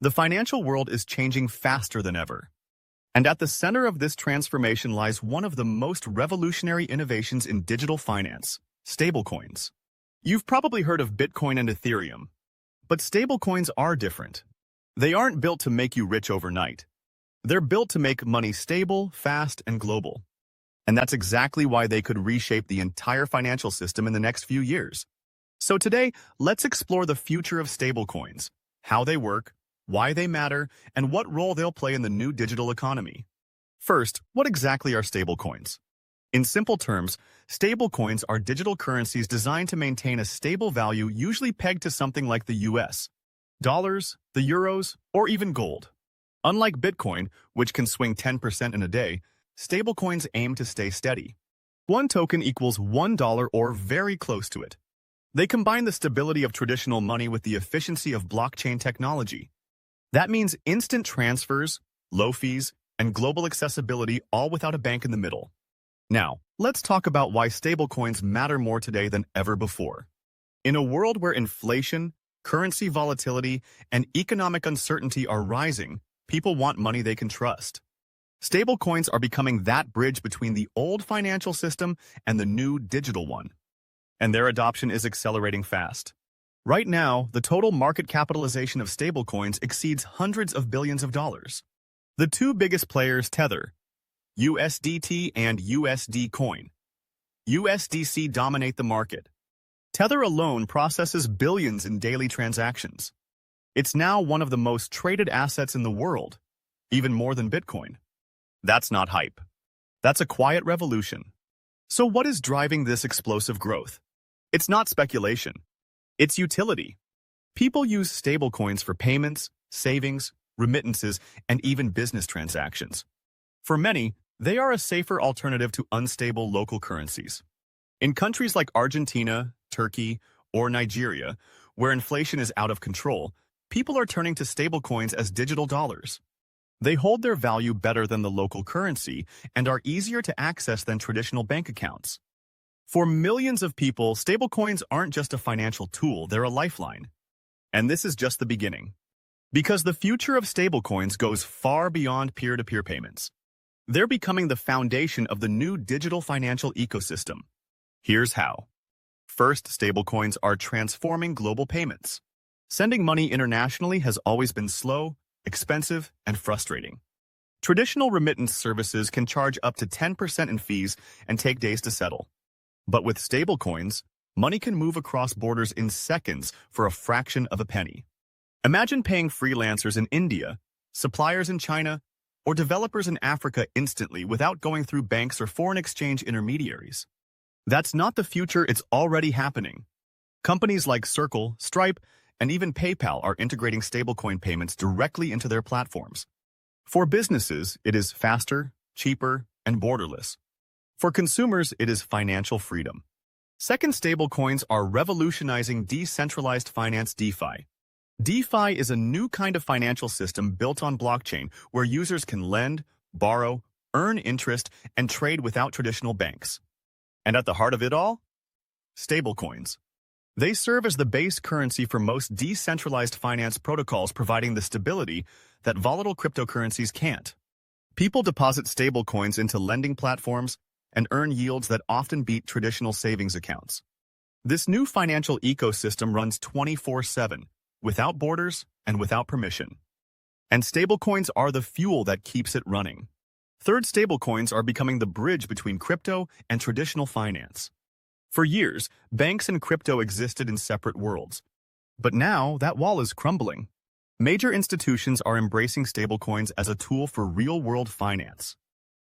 The financial world is changing faster than ever. And at the center of this transformation lies one of the most revolutionary innovations in digital finance, stablecoins. You've probably heard of Bitcoin and Ethereum, but stablecoins are different. They aren't built to make you rich overnight. They're built to make money stable, fast, and global. And that's exactly why they could reshape the entire financial system in the next few years. So today, let's explore the future of stablecoins, how they work, why they matter, and what role they'll play in the new digital economy. First, what exactly are stablecoins? In simple terms, stablecoins are digital currencies designed to maintain a stable value usually pegged to something like the US dollars, the euros, or even gold. Unlike Bitcoin, which can swing 10% in a day, stablecoins aim to stay steady. One token equals $1 or very close to it. They combine the stability of traditional money with the efficiency of blockchain technology. That means instant transfers, low fees, and global accessibility, all without a bank in the middle. Now, let's talk about why stablecoins matter more today than ever before. In a world where inflation, currency volatility, and economic uncertainty are rising, people want money they can trust. Stablecoins are becoming that bridge between the old financial system and the new digital one. And their adoption is accelerating fast. Right now, the total market capitalization of stablecoins exceeds hundreds of billions of dollars. The two biggest players, Tether, USDT, and USD Coin, USDC, dominate the market. Tether alone processes billions in daily transactions. It's now one of the most traded assets in the world, even more than Bitcoin. That's not hype. That's a quiet revolution. So what is driving this explosive growth? It's not speculation. It's utility. People use stablecoins for payments, savings, remittances, and even business transactions. For many, they are a safer alternative to unstable local currencies. In countries like Argentina, Turkey, or Nigeria, where inflation is out of control, people are turning to stablecoins as digital dollars. They hold their value better than the local currency and are easier to access than traditional bank accounts. For millions of people, stablecoins aren't just a financial tool, they're a lifeline. And this is just the beginning. Because the future of stablecoins goes far beyond peer-to-peer payments. They're becoming the foundation of the new digital financial ecosystem. Here's how. First, stablecoins are transforming global payments. Sending money internationally has always been slow, expensive, and frustrating. Traditional remittance services can charge up to 10% in fees and take days to settle. But with stablecoins, money can move across borders in seconds for a fraction of a penny. Imagine paying freelancers in India, suppliers in China, or developers in Africa instantly without going through banks or foreign exchange intermediaries. That's not the future, it's already happening. Companies like Circle, Stripe, and even PayPal are integrating stablecoin payments directly into their platforms. For businesses, it is faster, cheaper, and borderless. For consumers, it is financial freedom. Second, stablecoins are revolutionizing decentralized finance, DeFi. DeFi is a new kind of financial system built on blockchain where users can lend, borrow, earn interest, and trade without traditional banks. And at the heart of it all? Stablecoins. They serve as the base currency for most decentralized finance protocols, providing the stability that volatile cryptocurrencies can't. People deposit stablecoins into lending platforms and earn yields that often beat traditional savings accounts. This new financial ecosystem runs 24/7, without borders and without permission. And stablecoins are the fuel that keeps it running. Third, stablecoins are becoming the bridge between crypto and traditional finance. For years, banks and crypto existed in separate worlds. But now, that wall is crumbling. Major institutions are embracing stablecoins as a tool for real-world finance.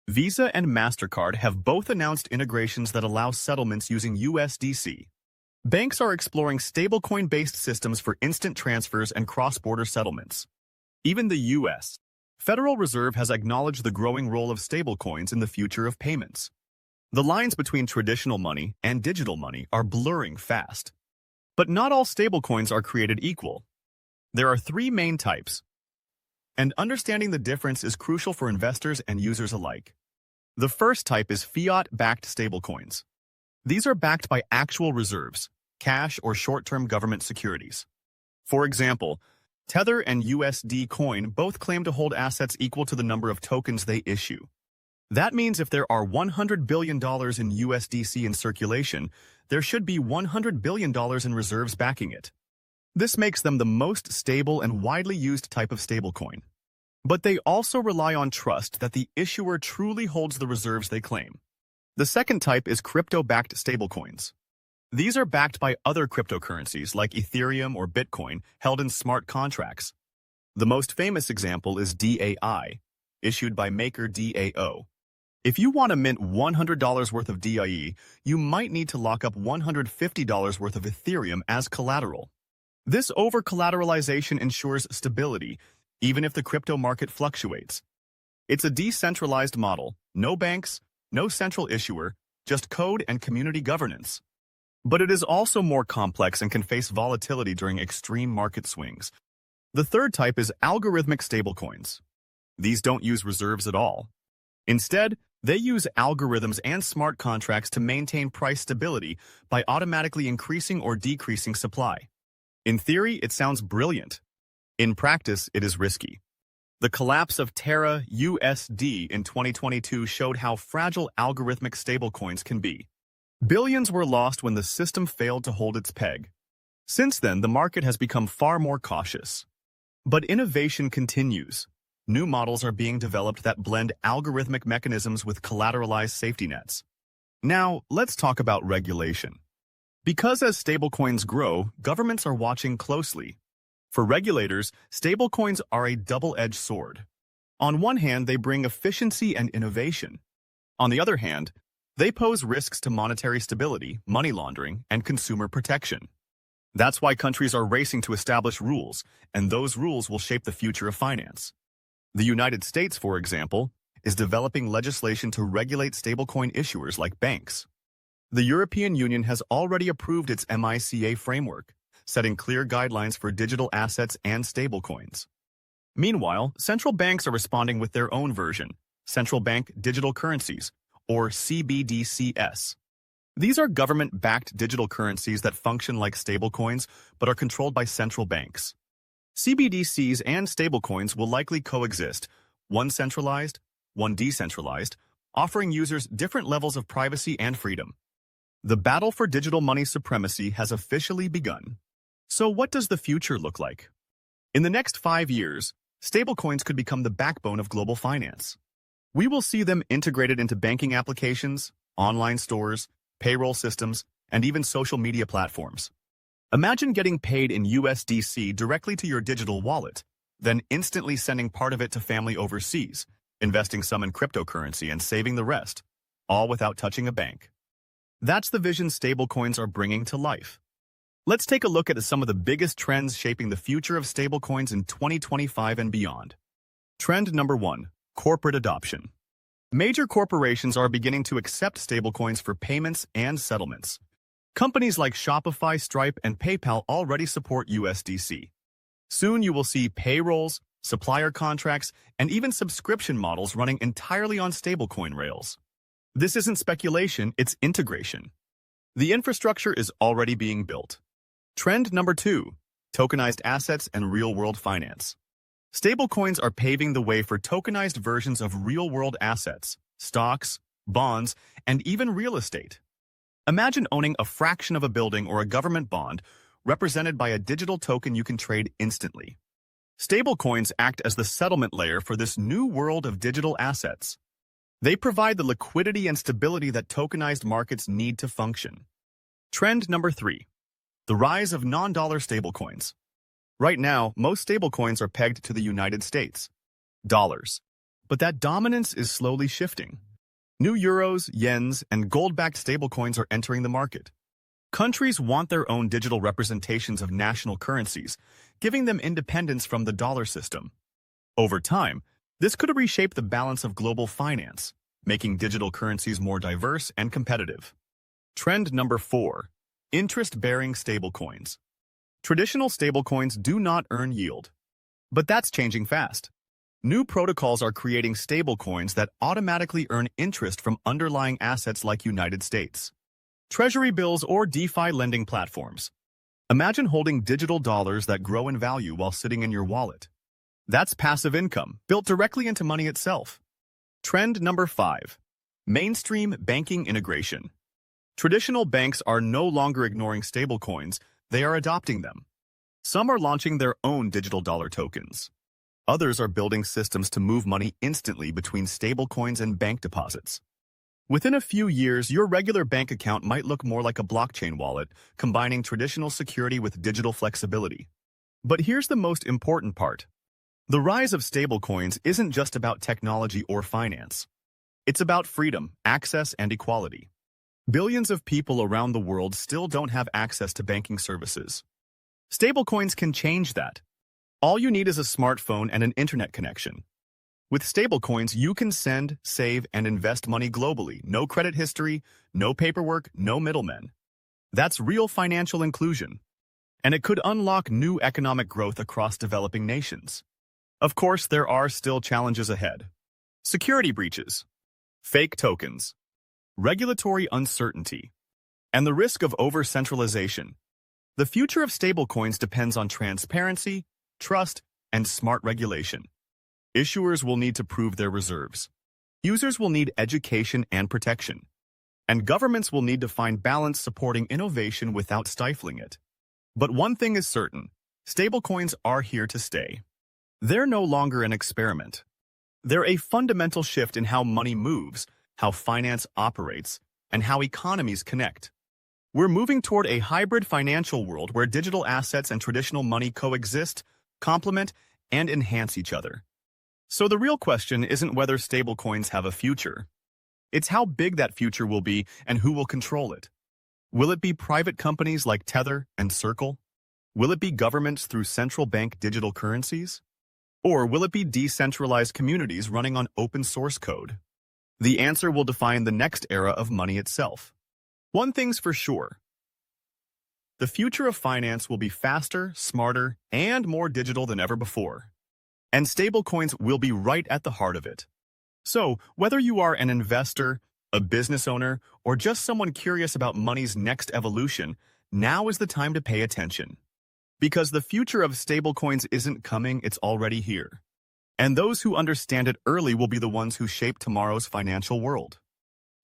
Visa and MasterCard have both announced integrations that allow settlements using USDC. Banks are exploring stablecoin-based systems for instant transfers and cross-border settlements. Even the U.S. Federal Reserve has acknowledged the growing role of stablecoins in the future of payments. The lines between traditional money and digital money are blurring fast. But not all stablecoins are created equal. There are three main types, and understanding the difference is crucial for investors and users alike. The first type is fiat-backed stablecoins. These are backed by actual reserves, cash or short-term government securities. For example, Tether and USD Coin both claim to hold assets equal to the number of tokens they issue. That means if there are $100 billion in USDC in circulation, there should be $100 billion in reserves backing it. This makes them the most stable and widely used type of stablecoin. But they also rely on trust that the issuer truly holds the reserves they claim. The second type is crypto-backed stablecoins. These are backed by other cryptocurrencies like Ethereum or Bitcoin held in smart contracts. The most famous example is DAI, issued by maker DAO. If you want to mint $100 worth of DAI, you might need to lock up $150 worth of Ethereum as collateral. This over-collateralization ensures stability, even if the crypto market fluctuates. It's a decentralized model, no banks, no central issuer, just code and community governance. But it is also more complex and can face volatility during extreme market swings. The third type is algorithmic stablecoins. These don't use reserves at all. Instead, they use algorithms and smart contracts to maintain price stability by automatically increasing or decreasing supply. In theory, it sounds brilliant. In practice, it is risky. The collapse of Terra USD in 2022 showed how fragile algorithmic stablecoins can be. Billions were lost when the system failed to hold its peg. Since then, the market has become far more cautious. But innovation continues. New models are being developed that blend algorithmic mechanisms with collateralized safety nets. Now, let's talk about regulation. Because as stablecoins grow, governments are watching closely. For regulators, stablecoins are a double-edged sword. On one hand, they bring efficiency and innovation. On the other hand, they pose risks to monetary stability, money laundering, and consumer protection. That's why countries are racing to establish rules, and those rules will shape the future of finance. The United States, for example, is developing legislation to regulate stablecoin issuers like banks. The European Union has already approved its MiCA framework, setting clear guidelines for digital assets and stablecoins. Meanwhile, central banks are responding with their own version, central bank digital currencies, or CBDCs. These are government-backed digital currencies that function like stablecoins but are controlled by central banks. CBDCs and stablecoins will likely coexist, one centralized, one decentralized, offering users different levels of privacy and freedom. The battle for digital money supremacy has officially begun. So what does the future look like? In the next 5 years, stablecoins could become the backbone of global finance. We will see them integrated into banking applications, online stores, payroll systems, and even social media platforms. Imagine getting paid in USDC directly to your digital wallet, then instantly sending part of it to family overseas, investing some in cryptocurrency and saving the rest, all without touching a bank. That's the vision stablecoins are bringing to life. Let's take a look at some of the biggest trends shaping the future of stablecoins in 2025 and beyond. Trend number 1, corporate adoption. Major corporations are beginning to accept stablecoins for payments and settlements. Companies like Shopify, Stripe, and PayPal already support USDC. Soon you will see payrolls, supplier contracts, and even subscription models running entirely on stablecoin rails. This isn't speculation, it's integration. The infrastructure is already being built. Trend number 2, tokenized assets and real-world finance. Stablecoins are paving the way for tokenized versions of real-world assets, stocks, bonds, and even real estate. Imagine owning a fraction of a building or a government bond represented by a digital token you can trade instantly. Stablecoins act as the settlement layer for this new world of digital assets. They provide the liquidity and stability that tokenized markets need to function. Trend number 3, the rise of non-dollar stablecoins. Right now, most stablecoins are pegged to the United States, dollars. But that dominance is slowly shifting. New euros, yens, and gold-backed stablecoins are entering the market. Countries want their own digital representations of national currencies, giving them independence from the dollar system. Over time, this could reshape the balance of global finance, making digital currencies more diverse and competitive. Trend number 4, interest-bearing stablecoins. Traditional stablecoins do not earn yield. But that's changing fast. New protocols are creating stablecoins that automatically earn interest from underlying assets like United States Treasury bills or DeFi lending platforms. Imagine holding digital dollars that grow in value while sitting in your wallet. That's passive income, built directly into money itself. Trend number 5. Mainstream banking integration. Traditional banks are no longer ignoring stablecoins, they are adopting them. Some are launching their own digital dollar tokens. Others are building systems to move money instantly between stablecoins and bank deposits. Within a few years, your regular bank account might look more like a blockchain wallet, combining traditional security with digital flexibility. But here's the most important part. The rise of stablecoins isn't just about technology or finance. It's about freedom, access, and equality. Billions of people around the world still don't have access to banking services. Stablecoins can change that. All you need is a smartphone and an internet connection. With stablecoins, you can send, save, and invest money globally. No credit history, no paperwork, no middlemen. That's real financial inclusion. And it could unlock new economic growth across developing nations. Of course, there are still challenges ahead. Security breaches, fake tokens, regulatory uncertainty, and the risk of over-centralization. The future of stablecoins depends on transparency, trust, and smart regulation. Issuers will need to prove their reserves. Users will need education and protection. And governments will need to find balance supporting innovation without stifling it. But one thing is certain, stablecoins are here to stay. They're no longer an experiment. They're a fundamental shift in how money moves, how finance operates, and how economies connect. We're moving toward a hybrid financial world where digital assets and traditional money coexist, complement, and enhance each other. So the real question isn't whether stablecoins have a future. It's how big that future will be and who will control it. Will it be private companies like Tether and Circle? Will it be governments through central bank digital currencies? Or will it be decentralized communities running on open source code? The answer will define the next era of money itself. One thing's for sure. The future of finance will be faster, smarter, and more digital than ever before. And stablecoins will be right at the heart of it. So, whether you are an investor, a business owner, or just someone curious about money's next evolution, now is the time to pay attention. Because the future of stablecoins isn't coming, it's already here. And those who understand it early will be the ones who shape tomorrow's financial world.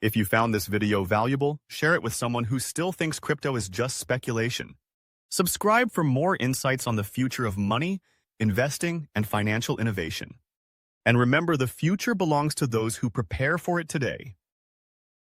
If you found this video valuable, share it with someone who still thinks crypto is just speculation. Subscribe for more insights on the future of money, investing, and financial innovation. And remember, the future belongs to those who prepare for it today.